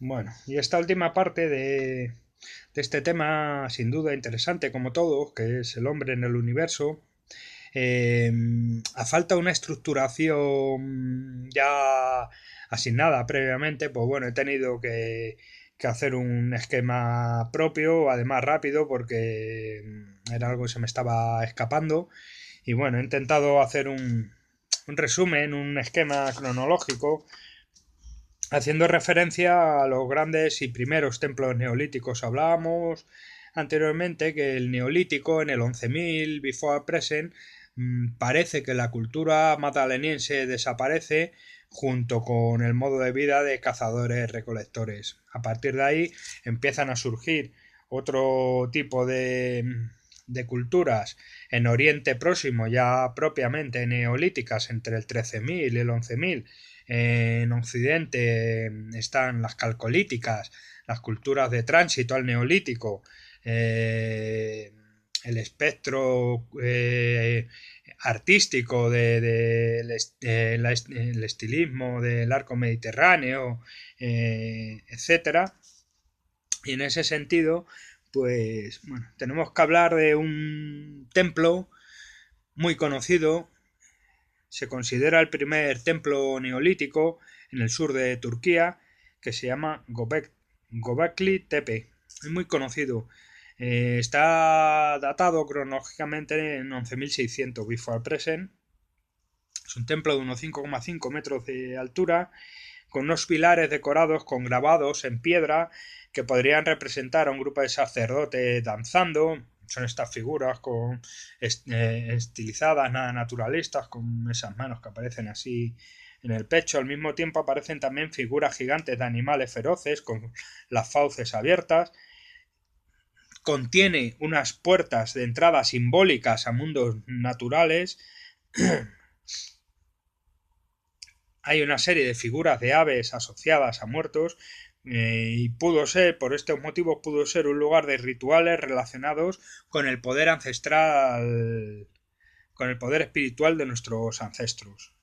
Bueno, y esta última parte de este tema, sin duda interesante como todo, que es el hombre en el universo, eh, a falta de una estructuración ya asignada previamente, pues bueno, he tenido que hacer un esquema propio, además rápido, porque era algo que se me estaba escapando. Y bueno, he intentado hacer un resumen, un esquema cronológico haciendo referencia a los grandes y primeros templos neolíticos. Hablábamos anteriormente que el neolítico en el 11.000 before present parece que la cultura magdaleniense desaparece junto con el modo de vida de cazadores recolectores. A partir de ahí empiezan a surgir otro tipo de culturas en Oriente Próximo, ya propiamente neolíticas, entre el 13.000 y el 11.000. En Occidente están las calcolíticas, las culturas de tránsito al neolítico, el espectro artístico el estilismo del arco mediterráneo, etcétera. Y en ese sentido, pues bueno, tenemos que hablar de un templo muy conocido. Se considera el primer templo neolítico en el sur de Turquía, que se llama Göbekli Tepe. Es muy conocido. Está datado cronológicamente en 11.600 before present. Es un templo de unos 5,5 metros de altura, con unos pilares decorados con grabados en piedra que podrían representar a un grupo de sacerdotes danzando. Son estas figuras estilizadas, nada naturalistas, con esas manos que aparecen así en el pecho. Al mismo tiempo aparecen también figuras gigantes de animales feroces con las fauces abiertas. Contiene unas puertas de entrada simbólicas a mundos naturales. Hay una serie de figuras de aves asociadas a muertos, y por estos motivos, pudo ser un lugar de rituales relacionados con el poder ancestral, con el poder espiritual de nuestros ancestros.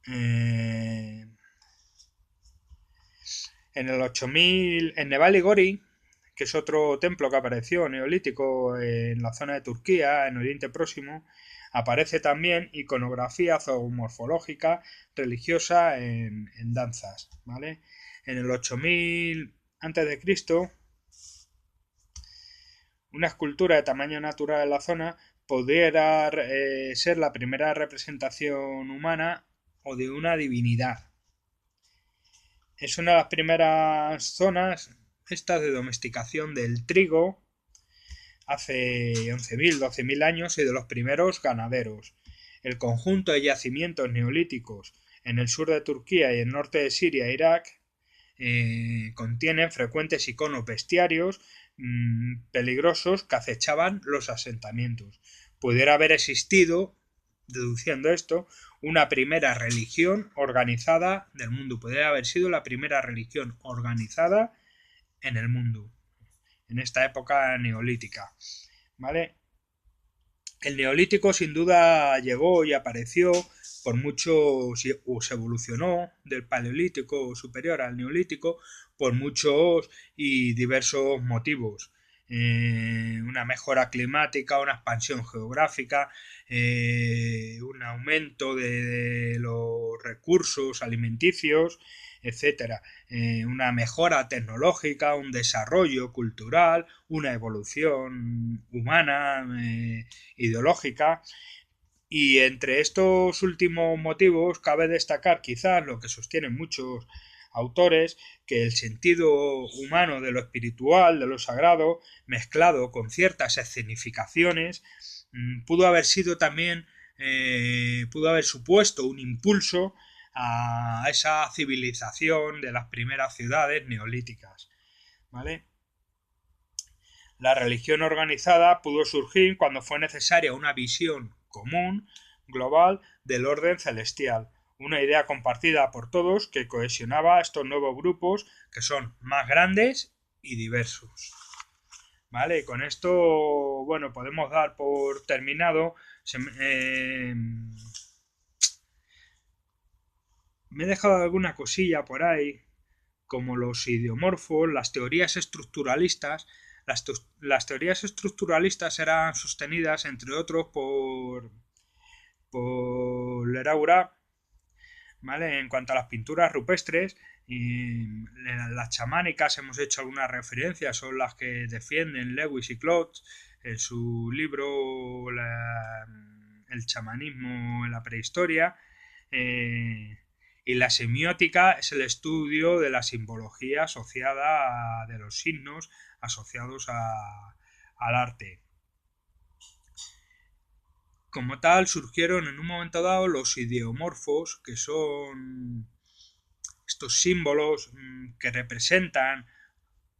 Eh, en el 8000, en Nevali Gori, que es otro templo que apareció neolítico en la zona de Turquía, en Oriente Próximo, aparece también iconografía zoomorfológica religiosa en danzas, ¿vale? En el 8000 a.C., una escultura de tamaño natural en la zona pudiera ser la primera representación humana o de una divinidad. Es una de las primeras zonas estas de domesticación del trigo hace 11.000, 12.000 años y de los primeros ganaderos. El conjunto de yacimientos neolíticos en el sur de Turquía y el norte de Siria e Irak contienen frecuentes iconos bestiarios peligrosos que acechaban los asentamientos. Pudiera haber existido, deduciendo esto, una primera religión organizada del mundo. Pudiera haber sido la primera religión organizada en el mundo, en esta época neolítica. ¿Vale? El neolítico sin duda llegó y apareció por mucho, o se evolucionó del paleolítico superior al neolítico por muchos y diversos motivos. Una mejora climática, una expansión geográfica, un aumento de los recursos alimenticios, etcétera, una mejora tecnológica, un desarrollo cultural, una evolución humana, ideológica. Y entre estos últimos motivos cabe destacar quizás lo que sostienen muchos autores, que el sentido humano de lo espiritual, de lo sagrado, mezclado con ciertas escenificaciones, pudo haber sido también, pudo haber supuesto un impulso a esa civilización de las primeras ciudades neolíticas. ¿Vale? La religión organizada pudo surgir cuando fue necesaria una visión común, global, del orden celestial, una idea compartida por todos que cohesionaba estos nuevos grupos que son más grandes y diversos. ¿Vale? Y con esto, bueno, podemos dar por terminado. Me he dejado alguna cosilla por ahí. como los idiomorfos, las teorías estructuralistas. Las teorías estructuralistas eran sostenidas, entre otros, por Leraura, ¿vale? En cuanto a las pinturas rupestres, y las chamánicas hemos hecho algunas referencias, son las que defienden Lewis y Klotz en su libro El chamanismo en la prehistoria. Y la semiótica es el estudio de la simbología asociada de los signos asociados al arte. Como tal, surgieron en un momento dado los ideomorfos, que son estos símbolos que representan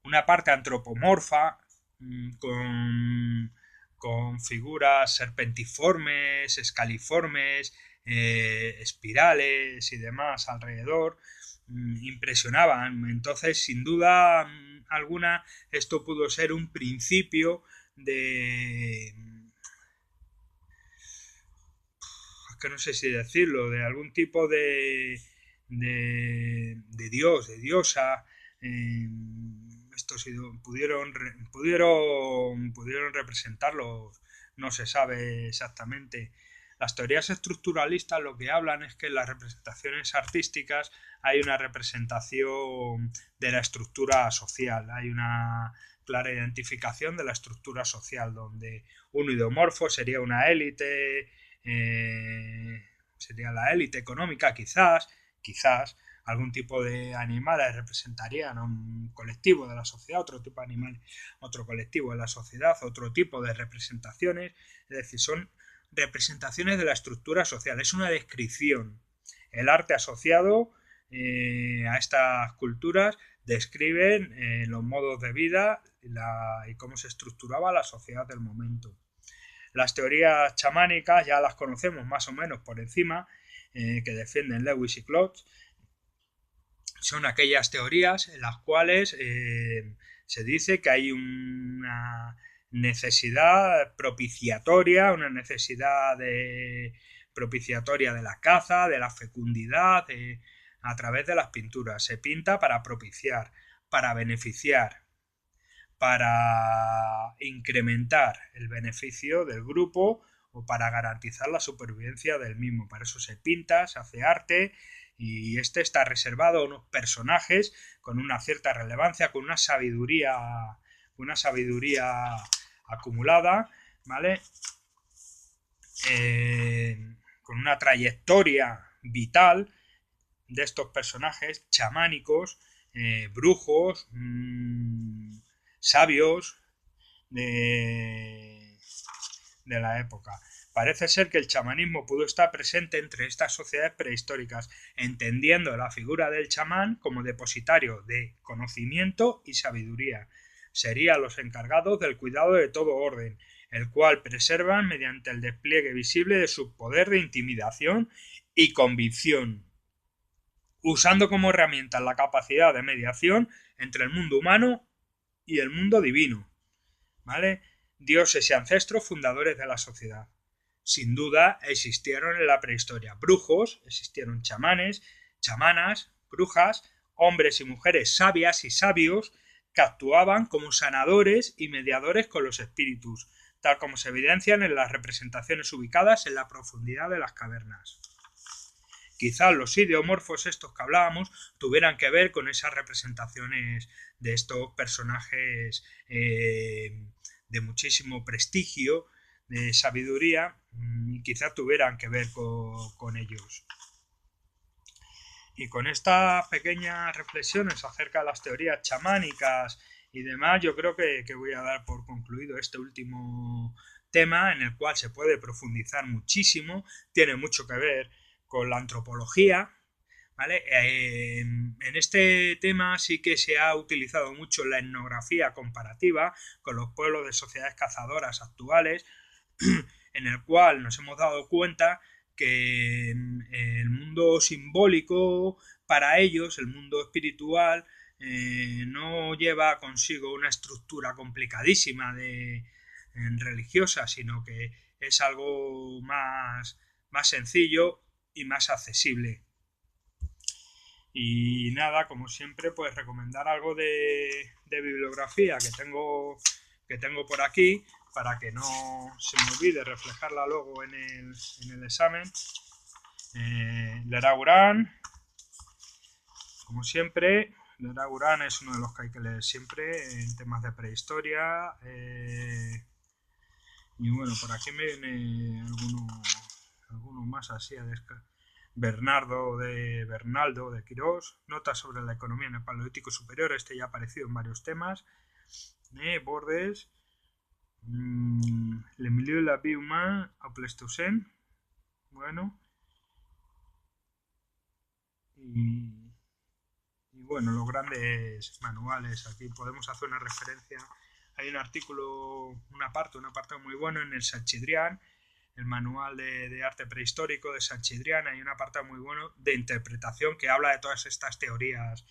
una parte antropomorfa con figuras serpentiformes, escaliformes, espirales y demás alrededor. Impresionaban. Entonces, sin duda alguna, esto pudo ser un principio de... es que no sé si decirlo, de algún tipo de dios, de diosa. Estos pudieron representarlos, no se sabe exactamente. Las teorías estructuralistas lo que hablan es que en las representaciones artísticas hay una representación de la estructura social, hay una clara identificación de la estructura social, donde un idiomorfo sería una élite, sería la élite económica, quizás algún tipo de animales representarían a un colectivo de la sociedad, otro tipo de animales, otro colectivo de la sociedad, otro tipo de representaciones, es decir, son representaciones de la estructura social, es una descripción. El arte asociado a estas culturas describen los modos de vida y cómo se estructuraba la sociedad del momento. Las teorías chamánicas ya las conocemos más o menos por encima, que defienden Lewis y Klotz. Son aquellas teorías en las cuales se dice que hay una necesidad propiciatoria, una necesidad propiciatoria de la caza, de la fecundidad, a través de las pinturas. Se pinta para propiciar, para beneficiar, para incrementar el beneficio del grupo o para garantizar la supervivencia del mismo. Para eso se pinta, se hace arte, y este está reservado a unos personajes con una cierta relevancia, con una sabiduría acumulada, ¿vale? Con una trayectoria vital de estos personajes chamánicos, brujos, sabios de la época. Parece ser que el chamanismo pudo estar presente entre estas sociedades prehistóricas, entendiendo la figura del chamán como depositario de conocimiento y sabiduría. Serían los encargados del cuidado de todo orden, el cual preservan mediante el despliegue visible de su poder de intimidación y convicción, usando como herramienta la capacidad de mediación entre el mundo humano y el mundo divino, ¿vale? Dioses y ancestros fundadores de la sociedad. Sin duda existieron en la prehistoria brujos, existieron chamanes, chamanas, brujas, hombres y mujeres sabias y sabios que actuaban como sanadores y mediadores con los espíritus, tal como se evidencian en las representaciones ubicadas en la profundidad de las cavernas. Quizás los ideomorfos estos que hablábamos tuvieran que ver con esas representaciones de estos personajes de muchísimo prestigio, de sabiduría, y quizás tuvieran que ver con ellos. Y con estas pequeñas reflexiones acerca de las teorías chamánicas y demás, yo creo que voy a dar por concluido este último tema, en el cual se puede profundizar muchísimo, tiene mucho que ver con la antropología, ¿vale? En este tema sí que se ha utilizado mucho la etnografía comparativa con los pueblos de sociedades cazadoras actuales, en el cual nos hemos dado cuenta que el mundo simbólico para ellos, el mundo espiritual, no lleva consigo una estructura complicadísima religiosa, sino que es algo más sencillo y más accesible. Y nada, como siempre, pues recomendar algo de bibliografía que tengo por aquí para que no se me olvide reflejarla luego en el examen. Leragurán, como siempre, Leragurán es uno de los que hay que leer siempre en temas de prehistoria. Y bueno, por aquí me viene alguno más así a Bernardo Bernaldo de Quirós, notas sobre la economía en el Paleolítico Superior, este ya ha aparecido en varios temas. Bordes, Le milieu de la vie humaine au Pleistocène, bueno, y bueno, los grandes manuales, aquí podemos hacer una referencia, hay un artículo, un apartado muy bueno en el Sanchidrián, el manual de arte prehistórico de Sanchidrián, hay un apartado muy bueno de interpretación que habla de todas estas teorías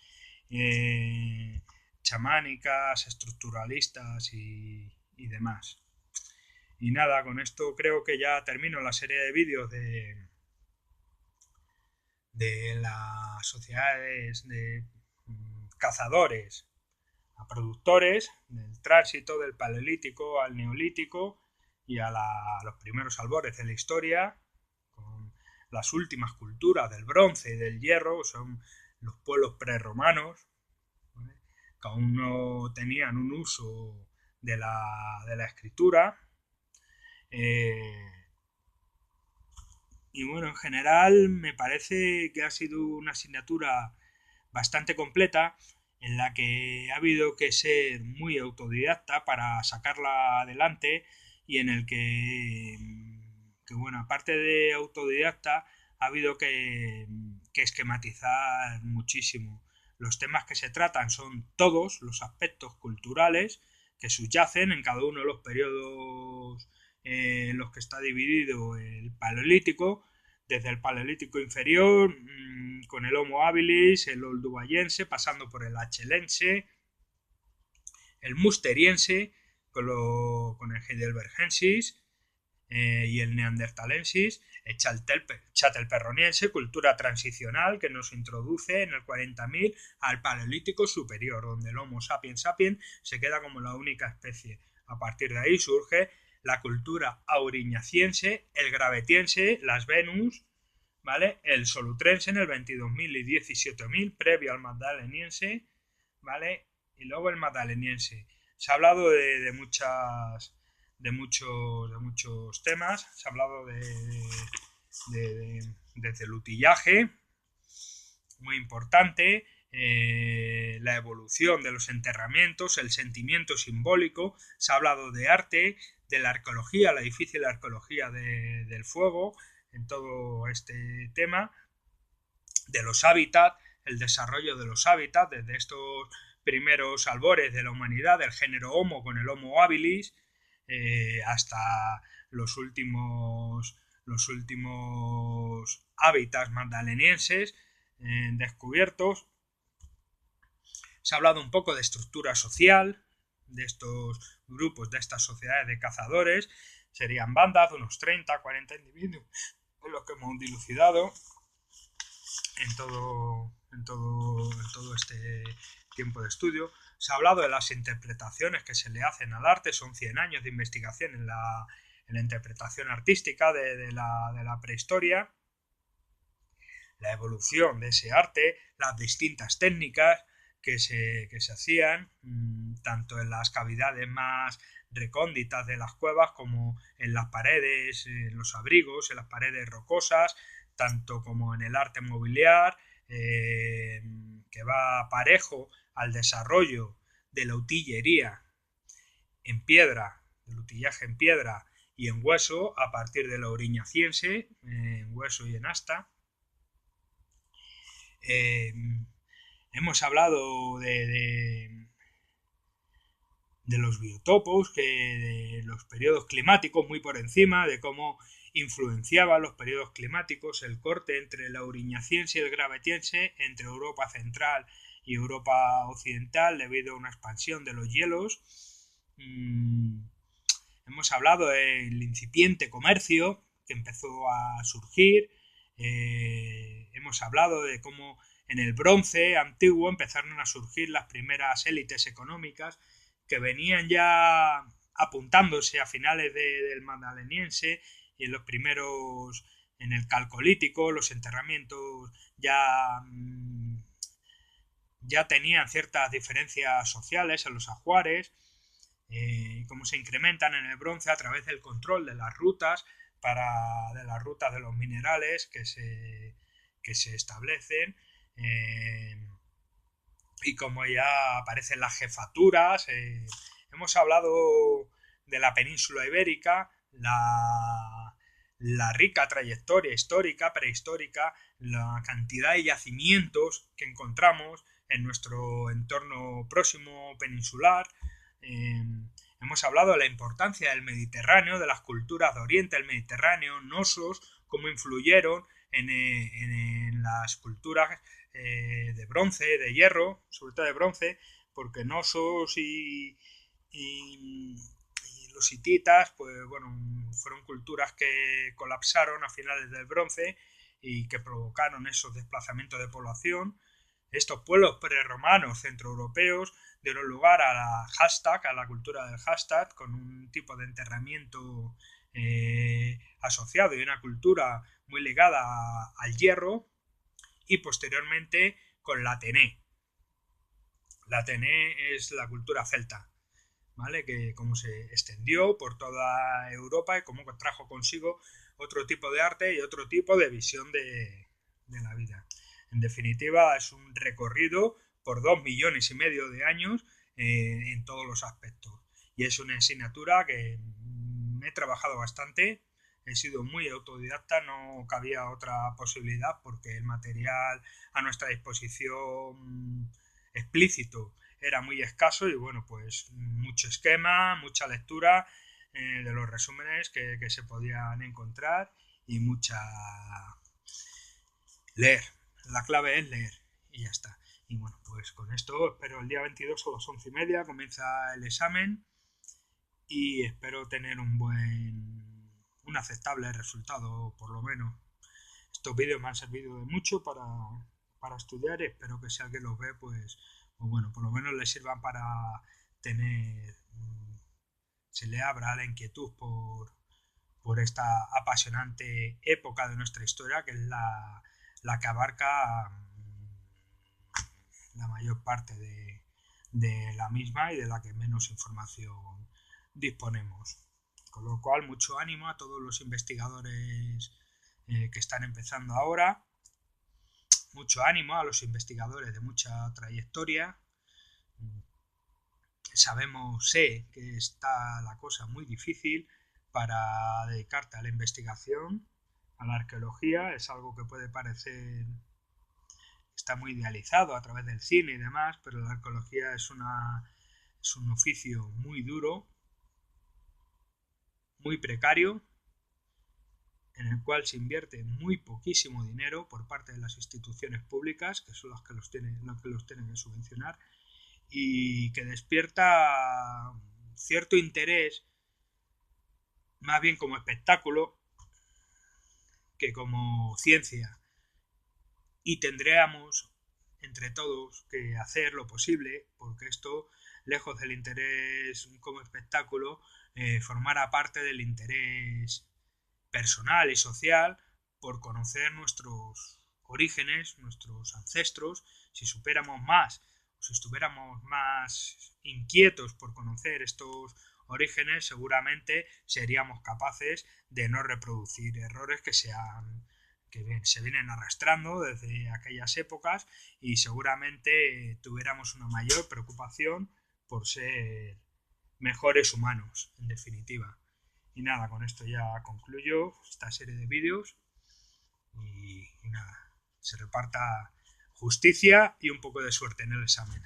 chamánicas, estructuralistas y demás. Y nada, con esto creo que ya termino la serie de vídeos de las sociedades de cazadores a productores, del tránsito del Paleolítico al Neolítico y a los primeros albores de la historia, con las últimas culturas del bronce y del hierro, son los pueblos prerromanos, ¿vale? Que aún no tenían un uso de la escritura. Y bueno, en general me parece que ha sido una asignatura bastante completa en la que ha habido que ser muy autodidacta para sacarla adelante y en el que bueno, aparte de autodidacta, ha habido que esquematizar muchísimo. Los temas que se tratan son todos los aspectos culturales que subyacen en cada uno de los periodos en los que está dividido el Paleolítico, desde el Paleolítico inferior, con el Homo habilis, el oldubayense, pasando por el achelense, el musteriense, con el heidelbergensis y el neandertalensis, el chatelperroniense, cultura transicional que nos introduce en el 40.000 al Paleolítico superior, donde el Homo sapiens sapiens se queda como la única especie. A partir de ahí surge la cultura auriñaciense, el gravetiense, las Venus, ¿vale? El solutrense en el 22.000 y 17.000, previo al magdaleniense, ¿vale? Y luego el magdaleniense. Se ha hablado de muchos temas, se ha hablado desde el utillaje, muy importante, la evolución de los enterramientos, el sentimiento simbólico, se ha hablado de arte, de la arqueología, la difícil arqueología del fuego, en todo este tema, de los hábitats, el desarrollo de los hábitats, desde estos primeros albores de la humanidad, del género Homo con el Homo habilis, hasta los últimos hábitats magdalenienses descubiertos. Se ha hablado un poco de estructura social de estos grupos, de estas sociedades de cazadores. Serían bandas de unos 30, 40 individuos, en los que hemos dilucidado en todo este tiempo de estudio. Se ha hablado de las interpretaciones que se le hacen al arte, son 100 años de investigación en la interpretación artística de la prehistoria, la evolución de ese arte, las distintas técnicas que se hacían, tanto en las cavidades más recónditas de las cuevas como en las paredes, en los abrigos, en las paredes rocosas, tanto como en el arte mobiliar, que va parejo al desarrollo de la utillería en piedra, del utillaje en piedra y en hueso a partir de la auriñaciense, en hueso y en asta. Hemos hablado de los biotopos, de los periodos climáticos muy por encima, de cómo influenciaban los periodos climáticos el corte entre la auriñaciense y el gravetiense, entre Europa central y Europa occidental, debido a una expansión de los hielos. Hemos hablado del incipiente comercio que empezó a surgir. Hemos hablado de cómo En el bronce antiguo empezaron a surgir las primeras élites económicas que venían ya apuntándose a finales del Magdaleniense y en los primeros, en el Calcolítico, los enterramientos ya tenían ciertas diferencias sociales en los ajuares, cómo se incrementan en el bronce a través del control de las rutas, de las rutas de los minerales que se establecen, y como ya aparecen las jefaturas. Hemos hablado de la península ibérica, la rica trayectoria histórica, prehistórica, la cantidad de yacimientos que encontramos en nuestro entorno próximo peninsular. Hemos hablado de la importancia del Mediterráneo, de las culturas de Oriente, el Mediterráneo, Nosos, cómo influyeron en las culturas de bronce, de hierro, sobre todo de bronce, porque Nosos y los hititas, pues bueno, fueron culturas que colapsaron a finales del bronce y que provocaron esos desplazamientos de población. Estos pueblos prerromanos centroeuropeos dieron lugar a la cultura del hashtag, con un tipo de enterramiento asociado y una cultura muy ligada al hierro, y posteriormente con la Tené. La Tené es la cultura celta, ¿vale? Que como se extendió por toda Europa y como trajo consigo otro tipo de arte y otro tipo de visión de la vida. En definitiva, es un recorrido por 2,5 millones de años en todos los aspectos. Y es una asignatura que he trabajado bastante, he sido muy autodidacta, no cabía otra posibilidad porque el material a nuestra disposición explícito era muy escaso y bueno, pues mucho esquema, mucha lectura de los resúmenes que se podían encontrar y mucha leer. La clave es leer y ya está. Y bueno, pues con esto espero el día 22 a las 11:30 comienza el examen y espero tener un aceptable resultado, por lo menos. Estos vídeos me han servido de mucho para estudiar y espero que si alguien los ve, pues bueno, por lo menos les sirvan para tener, se le abra la inquietud por esta apasionante época de nuestra historia, que es la que abarca la mayor parte de la misma y de la que menos información disponemos. Con lo cual, mucho ánimo a todos los investigadores que están empezando ahora, mucho ánimo a los investigadores de mucha trayectoria. Sé que está la cosa muy difícil para dedicarte a la investigación, a la arqueología. Es algo que puede parecer, está muy idealizado a través del cine y demás, pero la arqueología es un oficio muy duro, muy precario, en el cual se invierte muy poquísimo dinero por parte de las instituciones públicas, que son las que los tienen que subvencionar, y que despierta cierto interés más bien como espectáculo que como ciencia, y tendríamos entre todos que hacer lo posible porque esto, lejos del interés como espectáculo, formara parte del interés personal y social por conocer nuestros orígenes, nuestros ancestros. Si supiéramos más, o si estuviéramos más inquietos por conocer estos orígenes, seguramente seríamos capaces de no reproducir errores que se vienen arrastrando desde aquellas épocas, y seguramente tuviéramos una mayor preocupación por ser mejores humanos, en definitiva. Y nada, con esto ya concluyo esta serie de vídeos y nada, se reparta justicia y un poco de suerte en el examen.